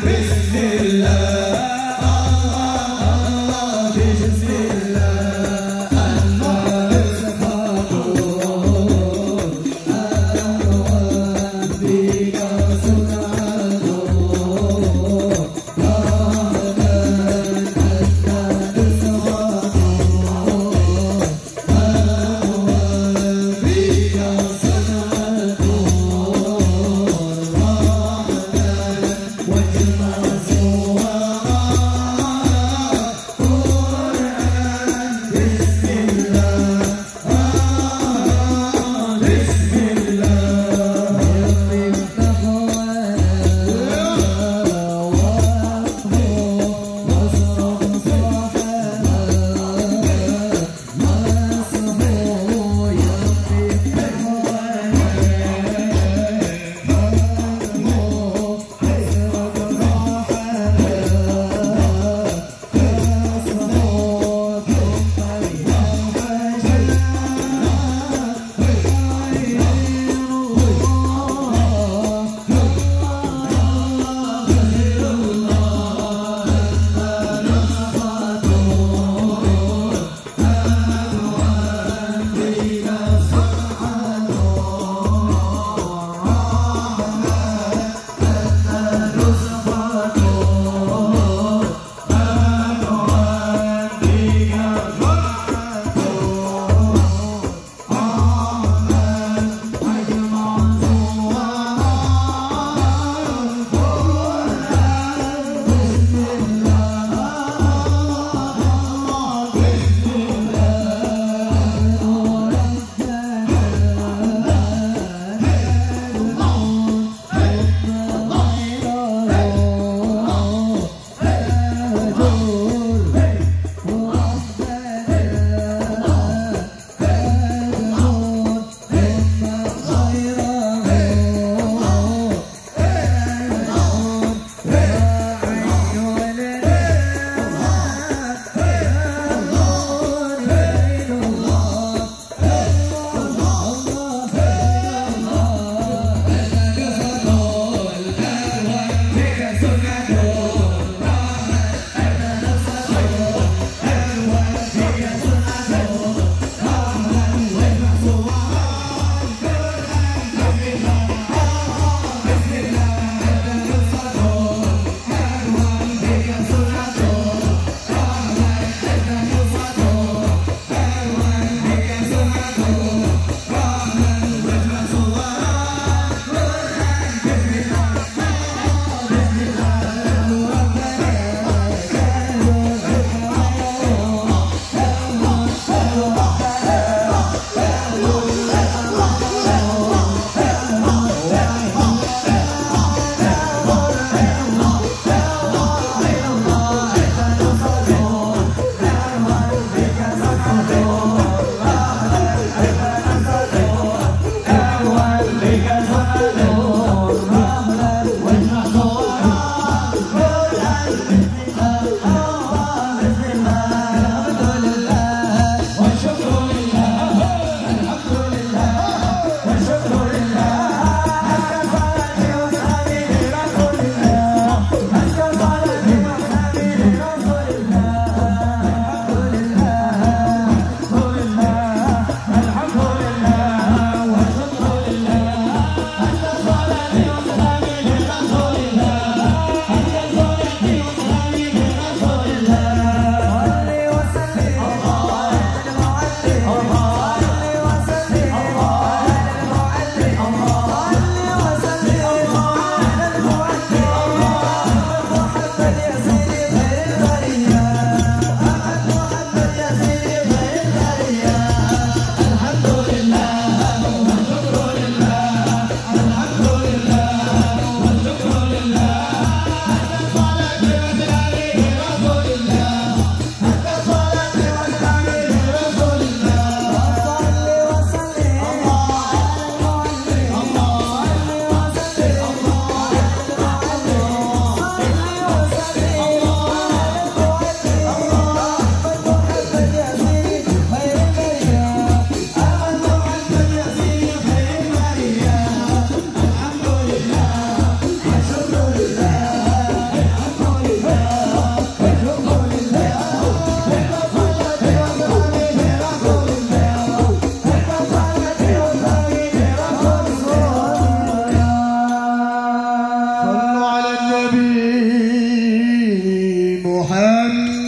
Bismillah.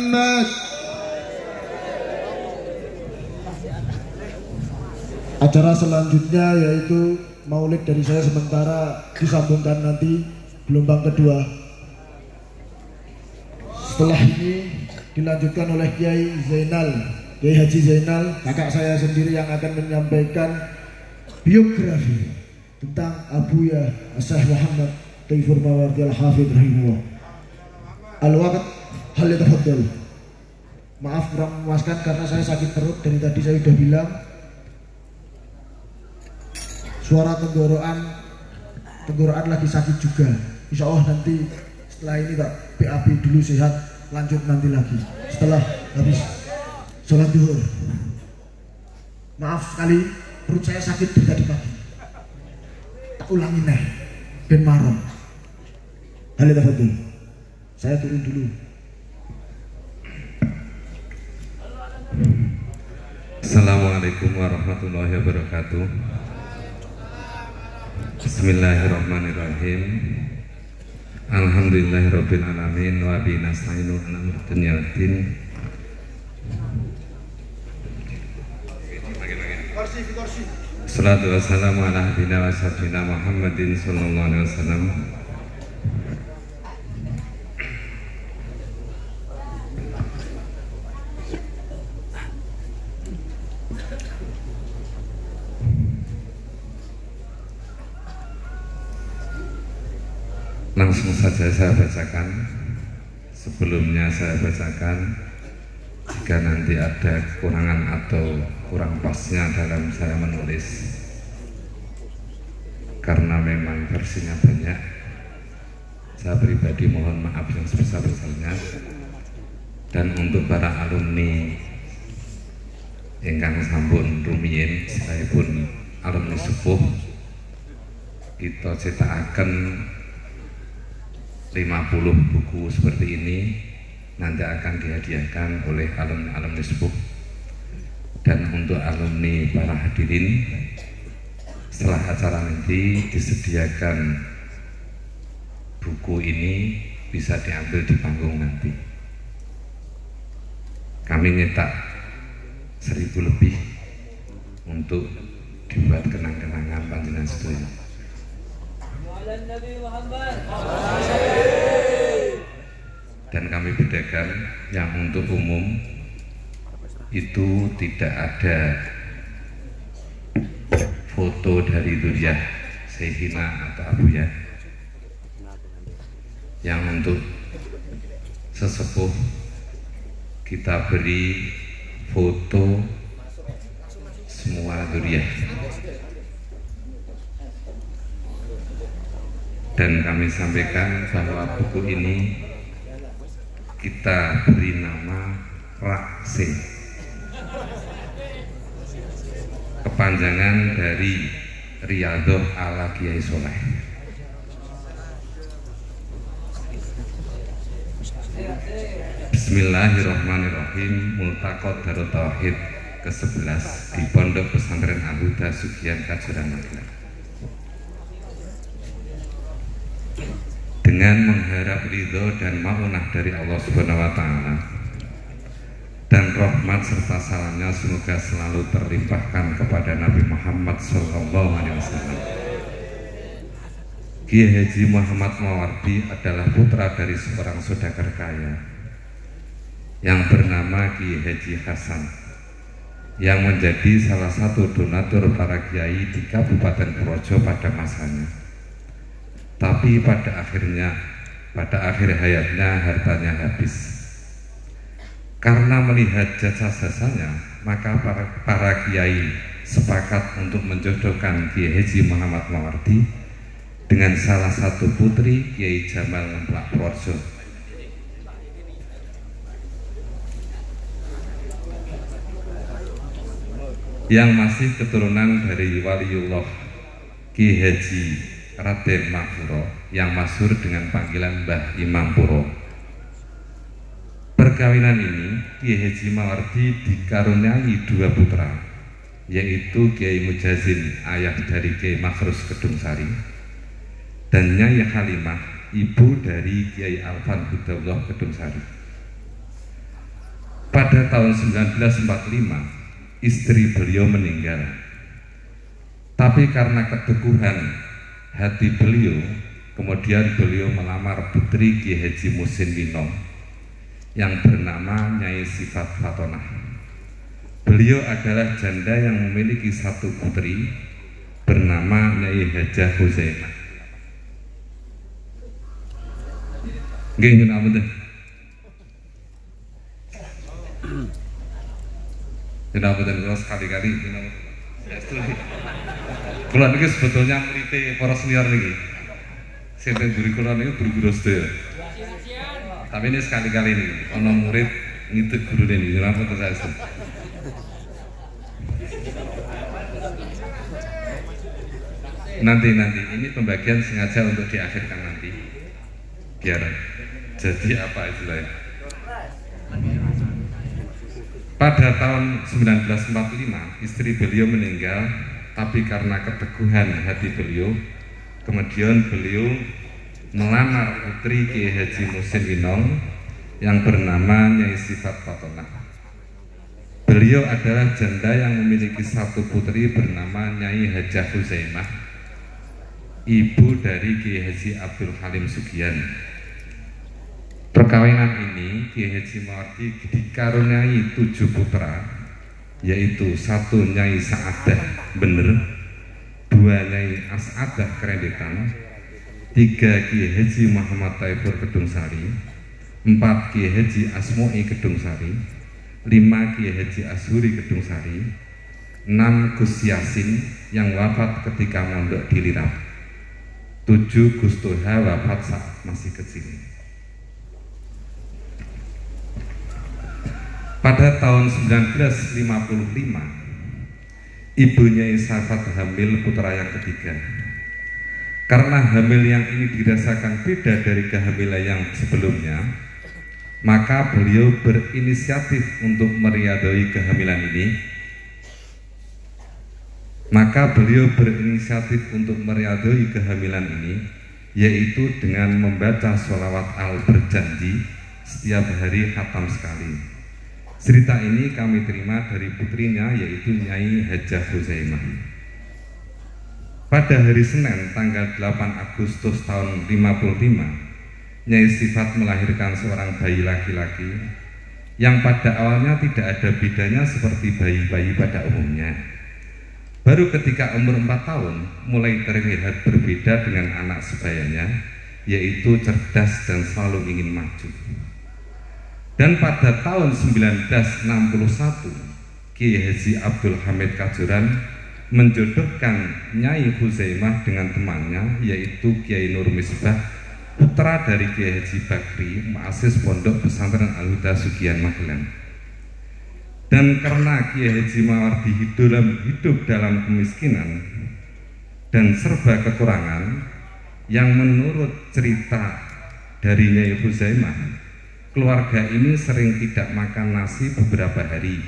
Muhammad. Acara selanjutnya yaitu maulid dari saya sementara disambungkan nanti gelombang kedua. Setelah ini dilanjutkan oleh Kiai Zainal, Kiai Haji Zainal, kakak saya sendiri yang akan menyampaikan biografi tentang Abuya Syekh Muhammad Taifur Mawardi Al-Hafidh rahimahullah. Al-waqt hal yatafaddal. Maaf kurang memuaskan karena saya sakit perut, dari tadi saya sudah bilang. Suara tenggorokan lagi sakit juga. Insya Allah nanti setelah ini tak BAB dulu sehat, lanjut nanti lagi setelah habis sholat zuhur. Maaf sekali perut saya sakit dari tadi pagi. Tak ulangi nih ben marah. Hal tafadhol. Saya turun dulu. Assalamualaikum warahmatullahi wabarakatuh. Bismillahirrahmanirrahim. Alhamdulillahirabbil alamin wa bihi nasta'inu ala umuri dunya waddin. Salatu wassalamu ala habibina wa sayyidina Muhammadin sallallahu alaihi wasallam. Langsung saja saya bacakan. Sebelumnya saya bacakan, jika nanti ada kekurangan atau kurang pasnya dalam saya menulis, karena memang versinya banyak, saya pribadi mohon maaf yang sebesar-besarnya. Dan untuk para alumni ingkang sampun rumiyin, saya pun alumni sepuh, kita cetakan 50 buku seperti ini nanti akan dihadiahkan oleh alumni sepuh. Dan untuk alumni para hadirin, setelah acara nanti disediakan buku ini bisa diambil di panggung nanti. Kami nyetak 1000 lebih untuk dibuat kenang-kenangan panjenengan sedaya. Dan kami bedakan yang untuk umum itu tidak ada foto dari Duriah Syekhina atau Abuya. Yang untuk sesepuh kita beri foto semua Duriah. Dan kami sampaikan bahwa buku ini kita beri nama Rakse, kepanjangan dari Riyadhah ala Kiai Soleh. Bismillahirrahmanirrahim. Multaqat Darut Tauhid ke-11 di Pondok Pesantren Al-Huda Sugihan Kajuran Magelang. Dengan mengharap ridho dan maunah dari Allah Subhanahu wa Ta'ala, dan rahmat serta salamnya semoga selalu terlimpahkan kepada Nabi Muhammad Sallallahu Alaihi Wasallam. Kiai Haji Muhammad Mawardi adalah putra dari seorang saudagar kaya yang bernama Kiai Haji Hasan, yang menjadi salah satu donatur para kiai di Kabupaten Projo pada masanya. Tapi pada akhir hayatnya hartanya habis. Karena melihat jasa-jasanya, maka para kiai sepakat untuk menjodohkan Kiai Haji Muhammad Mawardi dengan salah satu putri Kiai Jamal Ngemplak Purworejo. Yang masih keturunan dari Waliullah Kiai Haji Raden Mahfuro yang masyhur dengan panggilan Mbah Imam Puro. Perkawinan ini Kiai Haji Mawardi dikaruniai 2 putra, yaitu Kiai Mujazin, ayah dari Kiai Makhrus Kedungsari, dan Nyai Halimah, ibu dari Kiai Alfan Hudawlah Kedungsari. pada tahun 1945 istri beliau meninggal. Tapi karena keteguhan hati beliau, kemudian beliau melamar putri Ki Haji Muhsin Winong yang bernama Nyai Sifat Fatonah. Beliau adalah janda yang memiliki satu putri bernama Nyai Hajah Huzaimah. Nggih nyuwun apunten. Nyuwun apunten kula sekali-kali nyuwun. Kula niki sebetulnya murid para senior niki. Sing teng guru kula niku guru-guru sedaya. Tapi ini sekali-kali nih, ana murid ngitut gurune niki. Nyuwun apunten saestu. Nanti ini pembagian sengaja untuk diakhirkan nanti, biar jadi apa istilahnya. Pada tahun 1945 istri beliau meninggal, tapi karena keteguhan hati beliau, kemudian beliau melamar putri Ki Haji Muhsin Winong yang bernama Nyai Sifat Fatonah. Beliau adalah janda yang memiliki satu putri bernama Nyai Hajah Huzaimah, ibu dari Ki Haji Abdul Halim Sugiyan. Perkawinan ini Ki Haji Mawardi dikaruniai 7 putra, yaitu 1 Nyai Sa'adah Bener, 2 Nyai As'adah Kerendetan, 3 Ki Haji Muhammad Taifur Kedungsari, 4 Ki Haji Asmoi Kedungsari, 5 Ki Haji Ashuri Kedungsari, 6 Gus Yasin yang wafat ketika mondok di Lirap, 7 Gus Toha wafat saat masih kecil. Pada tahun 1955 ibunya Safat hamil putra yang ketiga. Karena hamil yang ini dirasakan beda dari kehamilan yang sebelumnya, maka beliau berinisiatif untuk meriadoi kehamilan ini. Yaitu dengan membaca sholawat al-berjanji setiap hari khatam sekali. Cerita ini kami terima dari putrinya, yaitu Nyai Hajah Huzaimah. Pada hari Senin tanggal 8 Agustus tahun 55, Nyai Sifat melahirkan seorang bayi laki-laki yang pada awalnya tidak ada bedanya seperti bayi-bayi pada umumnya. Baru ketika umur 4 tahun mulai terlihat berbeda dengan anak sebayanya, yaitu cerdas dan selalu ingin maju. Dan pada tahun 1961 Ki Haji Abdul Hamid Kajuran menjodohkan Nyai Huzaimah dengan temannya, yaitu Kiai Nur Misbah, putra dari Kiai Haji Bakri, muassis Pondok Pesantren Al-Huda Sugiyan Magelang. Dan karena Kiai Haji Mawardi hidup dalam kemiskinan dan serba kekurangan, yang menurut cerita dari Nyai Huzaimah, keluarga ini sering tidak makan nasi beberapa hari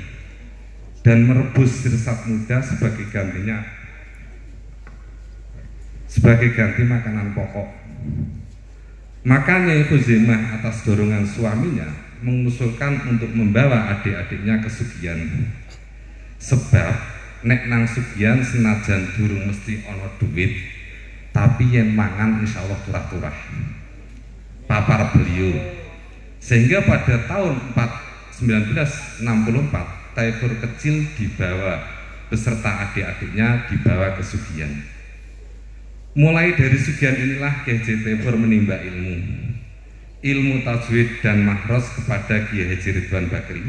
dan merebus sirsat muda sebagai ganti makanan pokok. Maka Nyai Huzaimah atas dorongan suaminya mengusulkan untuk membawa adik-adiknya ke Sugiyan. Sebab nek nang Sugiyan senajan durung mesti ono duit, tapi yen mangan insyaallah turah-turah. Papar beliau. Sehingga pada tahun 1964 Taifur kecil dibawa beserta adik-adiknya dibawa ke Sugiyan. Mulai dari Sugiyan inilah Kiai Haji Taifur menimba ilmu tajwid dan mahros kepada Kiai Haji Ridwan Bakri,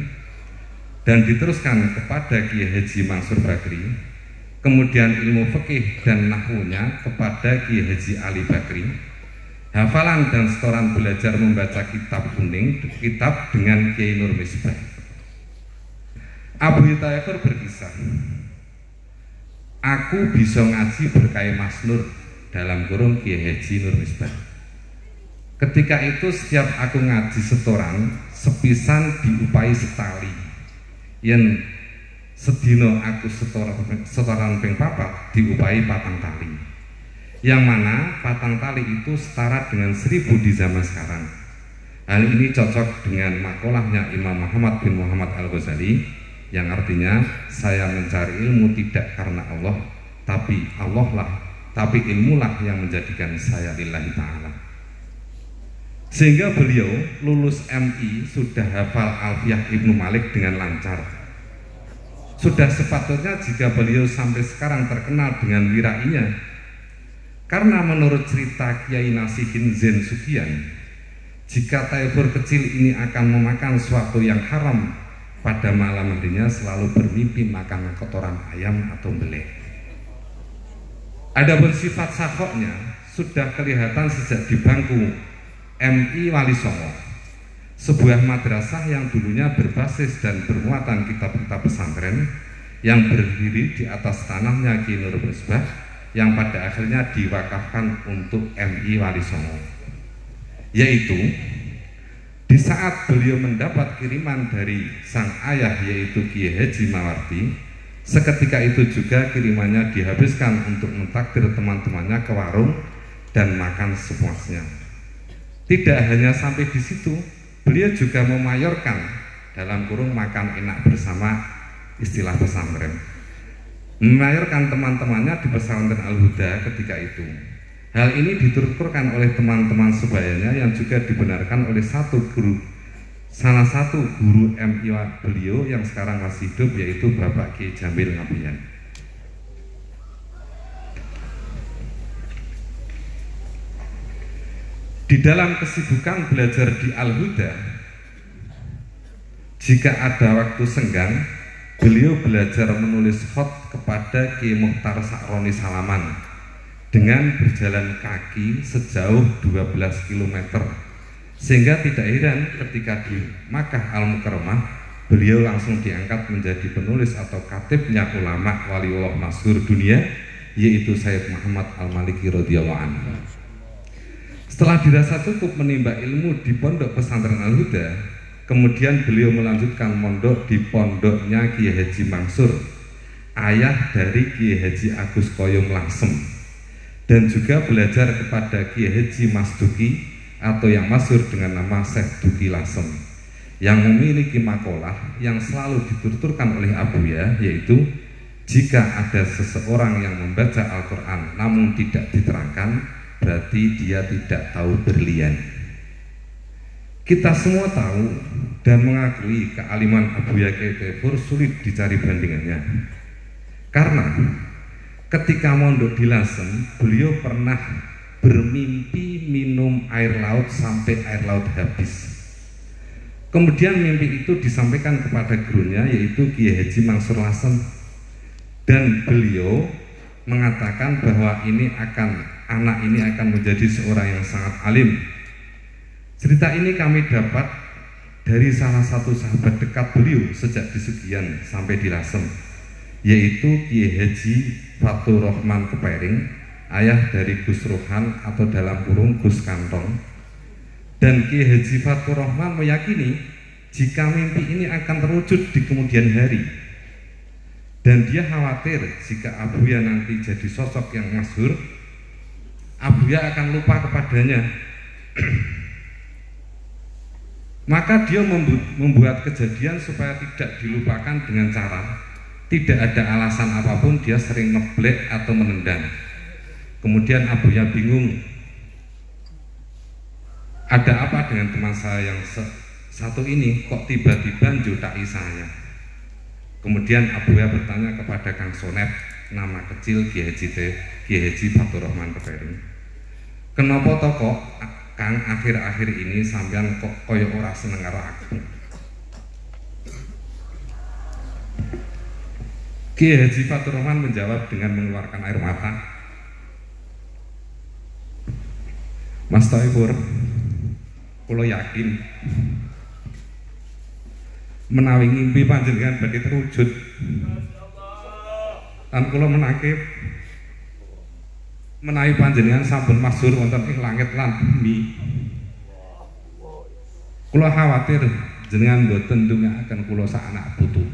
dan diteruskan kepada Kiai Haji Mansur Bakri. Kemudian ilmu fikih dan nahwunya kepada Kiai Haji Ali Bakri. Hafalan dan setoran belajar membaca kitab kuning, kitab dengan Kiai Nur Misbah. Abu Taifur berkisah, aku bisa ngaji berkah Mas Nur, dalam kurung Kiai Haji Nur Misbah. Ketika itu setiap aku ngaji setoran, sepisan diupai setali. Yen sedino aku setoran ping 4 diupai 4 tali. Yang mana 4 tali itu setara dengan 1000 di zaman sekarang. Hal ini cocok dengan makolahnya Imam Muhammad bin Muhammad Al-Ghazali yang artinya, saya mencari ilmu tidak karena Allah, tapi ilmulah yang menjadikan saya lillahi ta'ala. Sehingga beliau lulus MI sudah hafal Alfiyah Ibnu Malik dengan lancar. Sudah sepatutnya jika beliau sampai sekarang terkenal dengan wirainya, karena menurut cerita Kiai Nasihin Zain Sugian, jika taifur kecil ini akan memakan sesuatu yang haram, pada malam harinya selalu bermimpi makan kotoran ayam atau belek. Adapun sifat sakhoknya sudah kelihatan sejak di bangku MI Wali Songo, sebuah madrasah yang dulunya berbasis dan bermuatan kitab-kitab pesantren yang berdiri di atas tanahnya Ki Nur Misbah, yang pada akhirnya diwakafkan untuk MI Wali Songo. Yaitu di saat beliau mendapat kiriman dari sang ayah yaitu Kiai Haji Mawardi, seketika itu juga kirimannya dihabiskan untuk mentakdir teman-temannya ke warung dan makan sepuasnya. Tidak hanya sampai di situ, beliau juga memayorkan dalam kurung makan enak bersama, istilah pesantren, memayorkan teman-temannya di pesantren Al-Huda ketika itu. Hal ini dituturkan oleh teman-teman sebayanya yang juga dibenarkan oleh salah satu guru MI beliau yang sekarang masih hidup, yaitu Bapak Kiai Jamil Ngabian. Di dalam kesibukan belajar di Al-Huda, jika ada waktu senggang, beliau belajar menulis khot kepada Kiai Muhtar Sakroni Salaman dengan berjalan kaki sejauh 12 km, sehingga tidak heran ketika di Makkah Al-Mukarramah beliau langsung diangkat menjadi penulis atau katibnya ulama waliullah masyhur dunia, yaitu Sayyid Muhammad Al-Maliki radhiyallahu anhu. Setelah dirasa cukup menimba ilmu di pondok pesantren Al-Huda, kemudian beliau melanjutkan mondok di pondoknya Kiai Haji Mansur, ayah dari Kiai Haji Agus Koyum Langsem, dan juga belajar kepada Kiai Haji Mas Duki atau yang masyhur dengan nama Syekh Duki Lasem, yang memiliki makalah yang selalu dituturkan oleh Abuya, yaitu jika ada seseorang yang membaca Al-Quran namun tidak diterangkan, berarti dia tidak tahu berlian. Kita semua tahu dan mengakui kealiman Abuya Kiai Taifur sulit dicari bandingannya, karena ketika mondok di Lasem, beliau pernah bermimpi minum air laut sampai air laut habis. Kemudian mimpi itu disampaikan kepada gurunya, yaitu Kiai Haji Mansur Lasem, dan beliau mengatakan bahwa anak ini akan menjadi seorang yang sangat alim. Cerita ini kami dapat dari salah satu sahabat dekat beliau sejak di Sugian sampai di Lasem, yaitu Kiai Haji Fatur Rahman Kepering, ayah dari Gus Rohan atau dalam kurung Gus Kantong. Dan Kiai Haji Fatur Rahman meyakini jika mimpi ini akan terwujud di kemudian hari, dan dia khawatir jika Abuya nanti jadi sosok yang masyhur, Abuya akan lupa kepadanya. Maka dia membuat kejadian supaya tidak dilupakan dengan cara tidak ada alasan apapun dia sering ngeblek atau menendang. Kemudian Abuya bingung, ada apa dengan teman saya yang satu ini kok tiba-tiba njutai saya. Kemudian Abuya bertanya kepada Kang Sonet, nama kecil Kiai Haji Fatur Rahman Kepering, kenapa toh kok Kang akhir-akhir ini sampean kok koyo ora seneng karo aku? Kiai Haji Fatur Rahman menjawab dengan mengeluarkan air mata, Mas Taifur, kula yakin menawi ngimpi panjenengan badhe terwujud, lan kula menakib menawi panjenengan sampun masyhur wonten ing langit lan bumi, kula khawatir jenengan boten ndongaaken kula sak anak putu.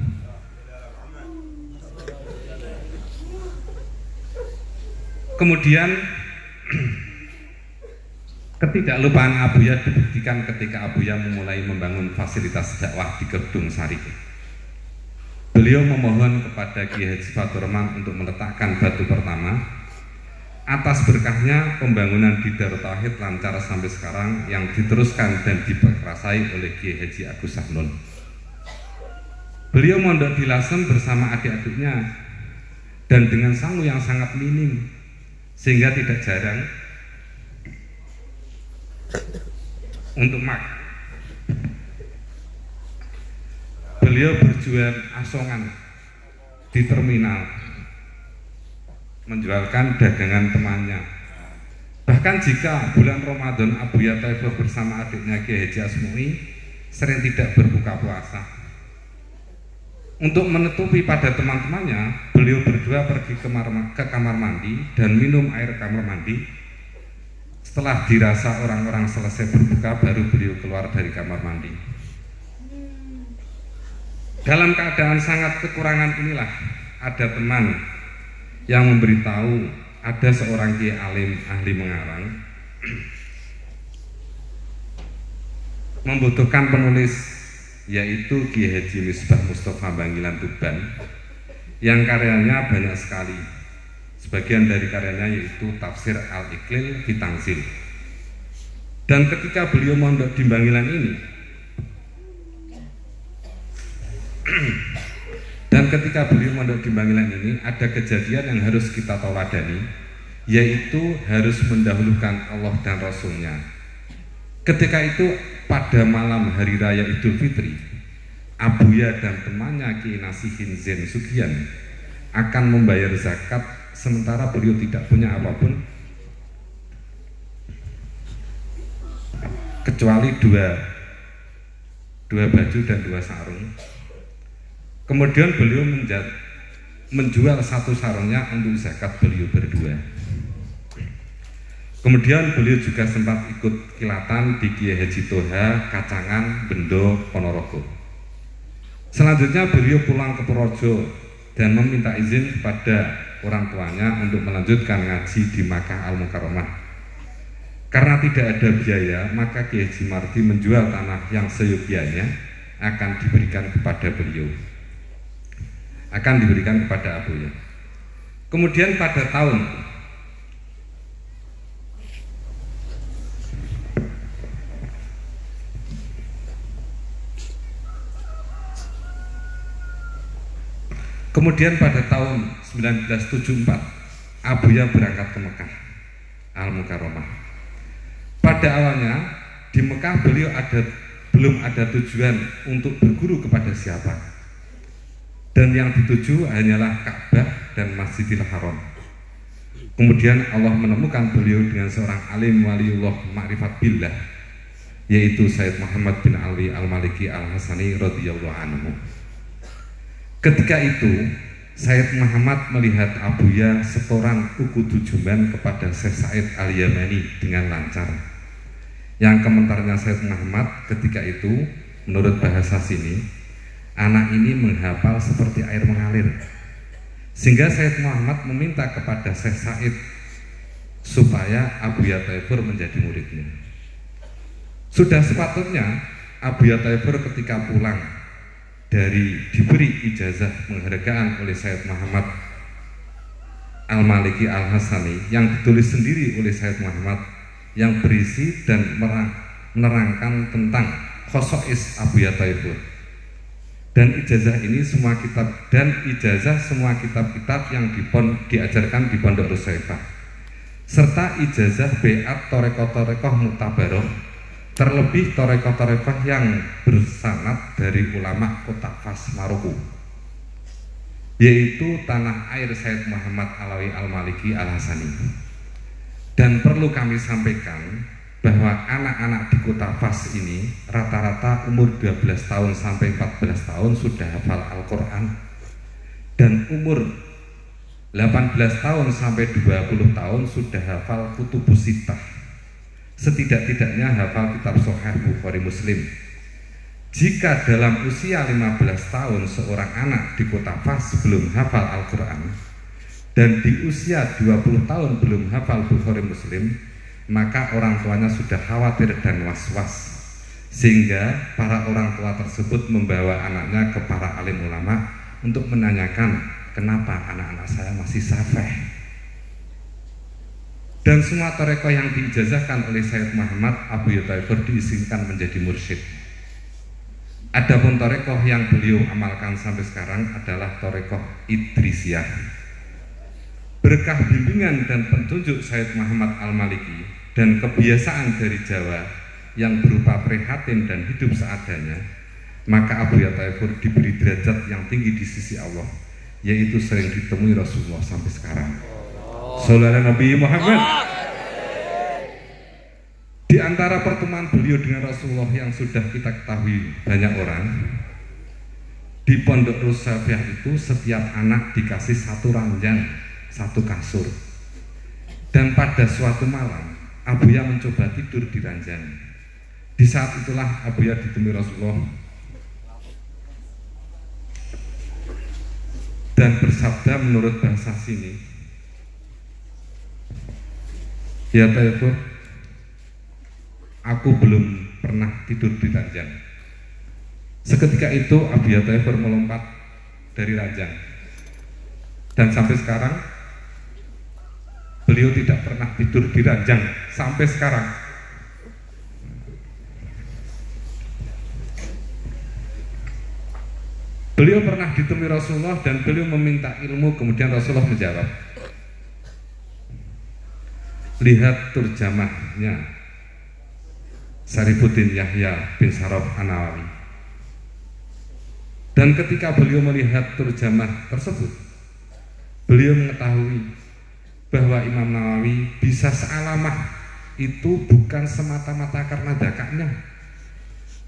Kemudian Ketidaklupaan Abuya dibuktikan ketika Abuya memulai membangun fasilitas dakwah di Kedung Sari. Beliau memohon kepada Kiai Haji Fatur Rahman untuk meletakkan batu pertama. Atas berkahnya pembangunan di Darut Tauhid lancar sampai sekarang yang diteruskan dan diperkasai oleh Kiai Haji Agus Sahnun. Beliau mondok di Lasem bersama adik-adiknya dan dengan sangu yang sangat minim, sehingga tidak jarang untuk makan. Beliau berjualan asongan di terminal, menjualkan dagangan temannya. Bahkan jika bulan Ramadan Abuya Thaifur bersama adiknya Kiai Haji Asmui sering tidak berbuka puasa. Untuk menutupi pada teman-temannya, beliau berdua pergi ke kamar mandi dan minum air kamar mandi. Setelah dirasa orang-orang selesai berbuka, baru beliau keluar dari kamar mandi. Dalam keadaan sangat kekurangan inilah ada teman yang memberitahu ada seorang kiai alim ahli mengarang membutuhkan penulis, yaitu Kiai Haji Misbah Mustafa Bangkilan Tuban, yang karyanya banyak sekali. Sebagian dari karyanya yaitu Tafsir Al-Iqlil fi Tanzil. Dan ketika beliau mondok di Bangkilan ini, ada kejadian yang harus kita tauladani, yaitu harus mendahulukan Allah dan Rasulnya. Ketika itu pada malam hari raya Idul Fitri, Abuya dan temannya Kiai Nasihin Zain Sugian akan membayar zakat, sementara beliau tidak punya apapun kecuali dua baju dan 2 sarung. Kemudian beliau menjual 1 sarungnya untuk zakat beliau berdua. Kemudian beliau juga sempat ikut kilatan di Kiai Haji Toha, Kacangan, Bendo, Ponorogo. Selanjutnya beliau pulang ke Purworejo dan meminta izin kepada orang tuanya untuk melanjutkan ngaji di Makkah Al-Mukarramah. Karena tidak ada biaya, maka Kiai Haji Mardi menjual tanah yang seyogianya akan diberikan kepada beliau, akan diberikan kepada Abuya. Kemudian pada tahun pada tahun 1974 Abuya berangkat ke Mekah Al-Mukarramah. Pada awalnya di Mekah beliau belum ada tujuan untuk berguru kepada siapa, dan yang dituju hanyalah Ka'bah dan Masjidil Haram. Kemudian Allah menemukan beliau dengan seorang alim waliullah ma'rifat billah, yaitu Sayyid Muhammad bin Alwi Al-Maliki Al-Hasani radhiyallahu anhu. Ketika itu Sayyid Muhammad melihat Abuya setoran kuku tujuan kepada Syekh Said Al-Yamani dengan lancar. Yang komentarnya Sayyid Muhammad ketika itu, menurut bahasa sini, anak ini menghafal seperti air mengalir. Sehingga Sayyid Muhammad meminta kepada Syekh Said supaya Abuya Thaifur menjadi muridnya. Sudah sepatutnya Abuya Thaifur ketika pulang diberi ijazah penghargaan oleh Sayyid Muhammad Al-Maliki Al-Hasani yang ditulis sendiri oleh Sayyid Muhammad, yang berisi dan menerangkan tentang khosois Abuya Thaifur. Dan ijazah ini semua kitab-kitab yang diajarkan di Pondok Rusaifah, serta ijazah beat torekoh-torekoh mutabaroh, terlebih torekoh-torekoh yang bersanad dari ulama kota Fas Maroko, yaitu tanah air Sayyid Muhammad Alawi Al-Maliki Al-Hasani. Dan perlu kami sampaikan bahwa anak-anak di kota Fas ini rata-rata umur 12 tahun sampai 14 tahun sudah hafal Al-Quran, dan umur 18 tahun sampai 20 tahun sudah hafal Kutubus Sittah. Setidak-tidaknya hafal kitab Sahih Bukhari Muslim. Jika dalam usia 15 tahun seorang anak di kota Fas belum hafal Al-Quran, dan di usia 20 tahun belum hafal Bukhari Muslim, maka orang tuanya sudah khawatir dan was-was, sehingga para orang tua tersebut membawa anaknya ke para alim ulama untuk menanyakan kenapa anak-anak saya masih safeh. Dan semua tarekat yang diijazahkan oleh Sayyid Muhammad Abuya Thaifur diizinkan menjadi mursyid. Adapun tarekat yang beliau amalkan sampai sekarang adalah tarekat Idrisiyah. Berkah bimbingan dan petunjuk Sayyid Muhammad Al-Maliki dan kebiasaan dari Jawa yang berupa prihatin dan hidup seadanya, maka Abuya Thaifur diberi derajat yang tinggi di sisi Allah, yaitu sering ditemui Rasulullah sampai sekarang. Saudara Nabi Muhammad. Di antara pertemuan beliau dengan Rasulullah yang sudah kita ketahui banyak orang, di Pondok Rusafiah itu setiap anak dikasih satu ranjang, satu kasur. Dan pada suatu malam Abuya mencoba tidur di ranjang. Di saat itulah Abuya ditemui Rasulullah dan bersabda menurut bahasa sini, "Ya Thaifur, aku belum pernah tidur di ranjang." Seketika itu Abuya Thaifur melompat dari ranjang, dan sampai sekarang beliau tidak pernah tidur di ranjang sampai sekarang. Beliau pernah ditemui Rasulullah dan beliau meminta ilmu, kemudian Rasulullah menjawab, "Lihat turjamahnya Syarifuddin Yahya bin Sharaf An-Nawawi." Dan ketika beliau melihat turjamah tersebut, beliau mengetahui bahwa Imam Nawawi bisa sealamah itu bukan semata-mata karena dakaknya,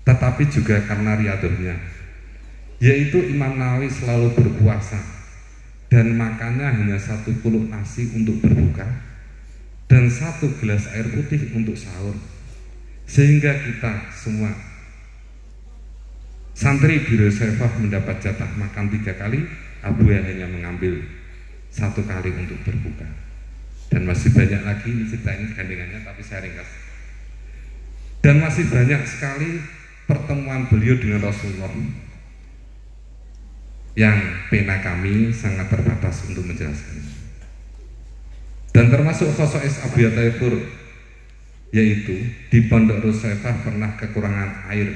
tetapi juga karena riadohnya, yaitu Imam Nawawi selalu berpuasa dan makannya hanya satu puluh nasi untuk berbuka dan satu gelas air putih untuk sahur, sehingga kita semua santri di Rusaifah mendapat jatah makan 3 kali, Abuya hanya mengambil 1 kali untuk berbuka. Dan masih banyak lagi, ini cerita ini gandengannya tapi saya ringkas. Dan masih banyak sekali pertemuan beliau dengan Rasulullah yang pena kami sangat terbatas untuk menjelaskannya. Dan termasuk sosok Abuya Thaifur, yaitu di Pondok Rusaifah pernah kekurangan air.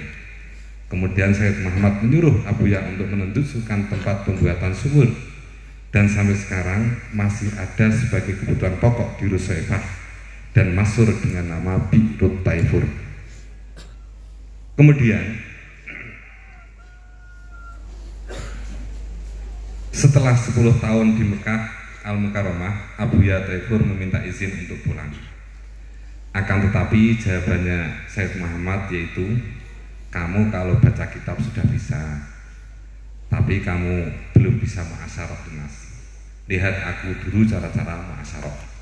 Kemudian Sayyid Muhammad menyuruh Abuya untuk menentukan tempat pembuatan sumur, dan sampai sekarang masih ada sebagai kebutuhan pokok di Rusaifah dan masyhur dengan nama Bi'rut Thaifur. Kemudian setelah 10 tahun di Mekah Al-Mukarramah, Abuya Thaifur meminta izin untuk pulang. Akan tetapi jawabannya Sayyid Muhammad yaitu, "Kamu kalau baca kitab sudah bisa, tapi kamu belum bisa mu'asyarah nas. Lihat aku dulu cara-cara mu'asyarah."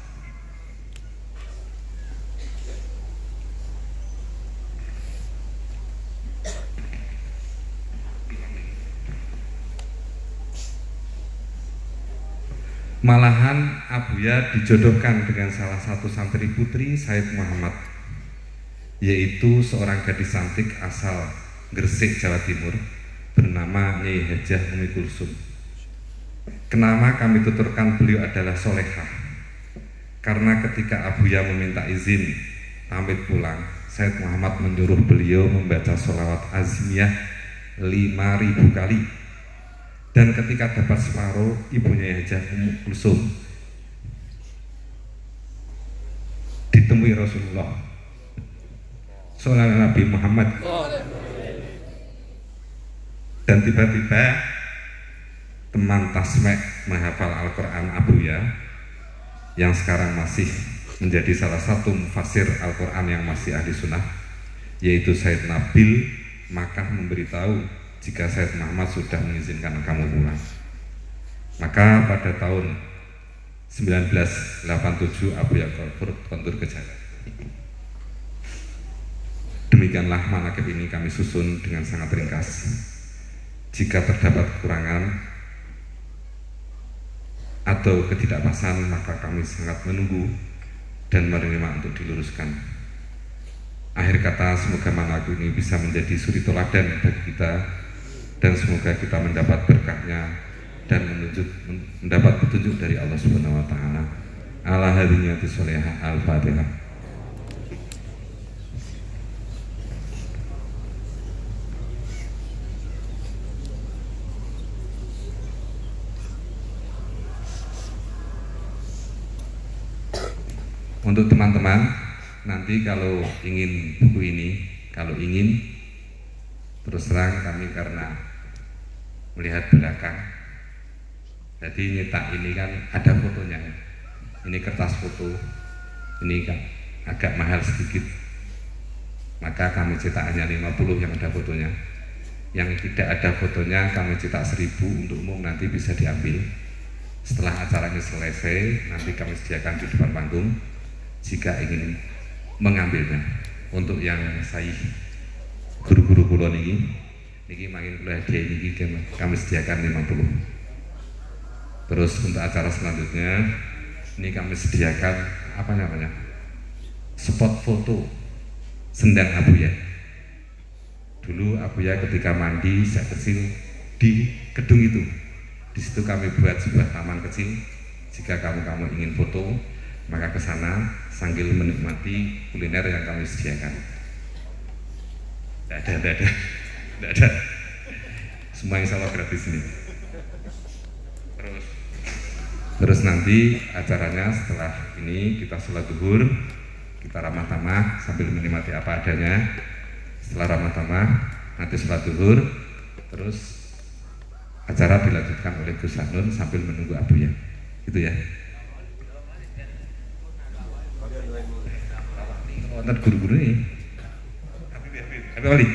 Malahan Abuya dijodohkan dengan salah satu santri putri Sayyid Muhammad, yaitu seorang gadis cantik asal Gresik, Jawa Timur, bernama Nyai Hajah Umi Kulsum. Kenapa kami tuturkan beliau adalah solehah? Karena ketika Abuya meminta izin pamit pulang, Sayyid Muhammad menyuruh beliau membaca sholawat azmiyah 5.000 kali. Dan ketika dapat separuh, ibunya Hajah Umi Kulsum ditemui Rasulullah Sallallahu Nabi Muhammad, dan tiba-tiba teman tasmek menghafal Al-Quran Abuya yang sekarang masih menjadi salah satu mufasir Al-Quran yang masih ahli sunnah, yaitu Sayyid Nabil, maka memberitahu jika Sayyid Muhammad sudah mengizinkan kamu pulang. Maka pada tahun 1987 Abuya Thaifur kontur ke jalan. Demikianlah manaqib ini kami susun dengan sangat ringkas. Jika terdapat kekurangan atau ketidakpasan, maka kami sangat menunggu dan menerima untuk diluruskan. Akhir kata, semoga manhaj ini bisa menjadi suri teladan bagi kita, dan semoga kita mendapat berkahnya dan mendapat petunjuk dari Allah Subhanahu wa taala. Ala hadiniyati sholihah. Al-Fatihah. Untuk teman-teman, nanti kalau ingin buku ini, terus terang kami karena melihat belakang, jadi nyetak ini kan ada fotonya. Ini kertas foto, ini kan agak mahal sedikit, maka kami cetak hanya 50 yang ada fotonya. Yang tidak ada fotonya kami cetak 1000 untuk umum, nanti bisa diambil. Setelah acaranya selesai, nanti kami sediakan di depan panggung jika ingin mengambilnya. Untuk yang saya guru-guru kula niki makin kula hadiah niki kami sediakan 50. Terus untuk acara selanjutnya ini kami sediakan apa namanya? Spot foto Sendang Abuya. Dulu Abuya ketika mandi sejak kecil di gedung itu. Di situ kami buat sebuah taman kecil. Jika kamu ingin foto, maka ke sana sambil menikmati kuliner yang kami sediakan. Tidak ada. Semua insya Allah gratis ini. Terus nanti acaranya setelah ini kita sholat zuhur, kita ramah tamah sambil menikmati apa adanya. Setelah ramah tamah, nanti sholat zuhur, terus acara dilanjutkan oleh Gus Sanun sambil menunggu Abuya. Gitu ya. Wonten guru-guru ini. Tapi wali.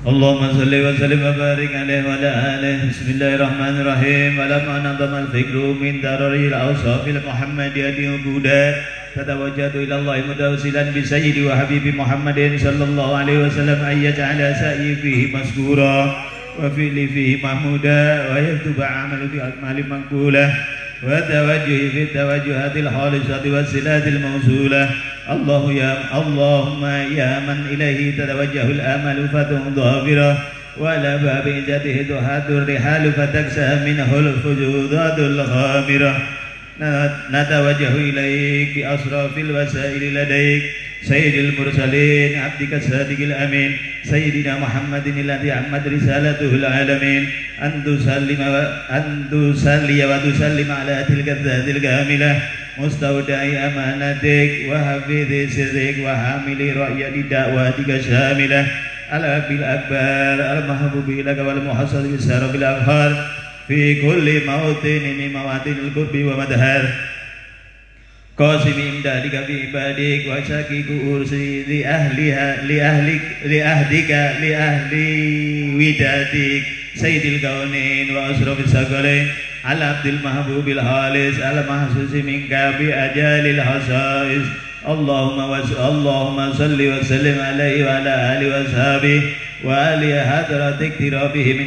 اللهم صل وسلم وبارك عليه وعلى آله. بسم الله الرحمن الرحيم. ولما نظم الفكر من درر الأوصاف المحمدية وجودات تتوجه إلى الله متوسلا بسيد وحبيب محمد صلى الله عليه وسلم أن يجعل سعي فيه مشكورا وفعل فيه محمودا ويكتب عمل في أكمال مقبولة وتوجه في التوجهات الخالصة والصلات الموصولة. اللهم يا من إليه تتوجه الآمال فتح ظافرة وعلى باب إجته تحاد الرحال فتكسى منه الخجوذات الخامرة. نتوجه إليك بأشرف الوسائل لديك سيد المرسلين عبدك الصادق الأمين سيدنا محمد الذي عمت رسالته العالمين أن تصلي وتسلم على تلك الذات الكاملة مستودع أمانتك وحفظ سرك وحامل رأي دعواتك الشاملة الأب الأكبر المحبوب لك والمحصل بالسر بالأبهار في كل موطن من مواطن القرب ومدهر قاسم إمدادك في عبادك وشاكك أرسي لأهلك لأهل ودادك سيد الكونين وأشرف الثقلين على عبد المحبوب الخالص المحسوس منك بأجال الخصائص. اللهم صل وسلم عليه وعلى آله وصحبه وآل حضرة اقترابه من